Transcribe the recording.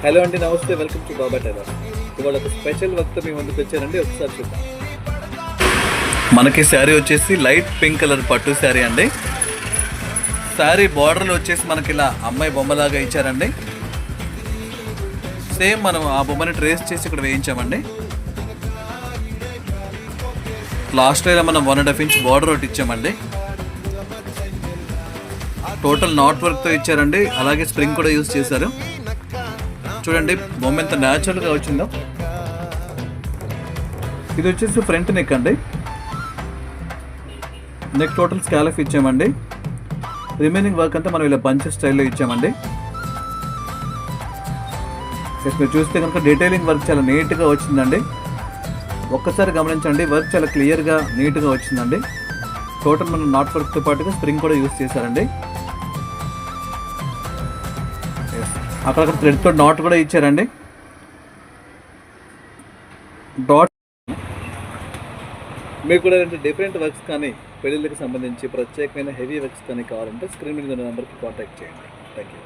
Hello అండి, నమస్తే, welcome to Baba tailor. ఇవాళ ఒక స్పెషల్ వర్క్తో మీ ముందుకు వచ్చానండి. ఒకసారి చూద్దాం. మనకి శారీ వచ్చేసి లైట్ పింక్ కలర్ పట్టు శారీ అండి. శారీ బార్డర్లు వచ్చేసి మనకి ఇలా అమ్మాయి బొమ్మలాగా ఇచ్చారండి. సేమ్ మనం ఆ బొమ్మని ట్రేస్ చేసి ఇక్కడ వేయించామండి. లాస్ట్ ఇలా మనం 1.5 ఇంచ్ బార్డర్ ఒకటి ఇచ్చామండి. టోటల్ నాట్ వర్క్తో ఇచ్చారండి. అలాగే స్ప్రింగ్ కూడా యూజ్ చేశారు. చూడండి బొమ్మ ఎంత న్యాచురల్గా వచ్చిందో. ఇది వచ్చేసి ఫ్రంట్ నెక్ అండి. నెక్ టోటల్ స్కాలఫ్ ఇచ్చామండి. రిమైనింగ్ వర్క్ అంతా మనం ఇలా బంచ్ స్టైల్లో ఇచ్చామండి. మీరు చూస్తే కనుక డీటెయిలింగ్ వర్క్ చాలా నీట్గా వచ్చిందండి. ఒక్కసారి గమనించండి, వర్క్ చాలా క్లియర్గా నీట్గా వచ్చిందండి. టోటల్ మనం నాట్ వర్క్తో పాటుగా స్ప్రింగ్ కూడా యూజ్ చేశారండి. అక్కడక్కడ థ్రెడ్తో నాట్ కూడా ఇచ్చారండి. డాట్ మీకు కూడా డిఫరెంట్ వర్క్స్ కానీ పెళ్ళిళ్ళకి సంబంధించి ప్రత్యేకమైన హెవీ వర్క్స్ కానీ కావాలంటే స్క్రీన్ మీద ఉన్న నెంబర్కి కాంటాక్ట్ చేయండి. Thank you.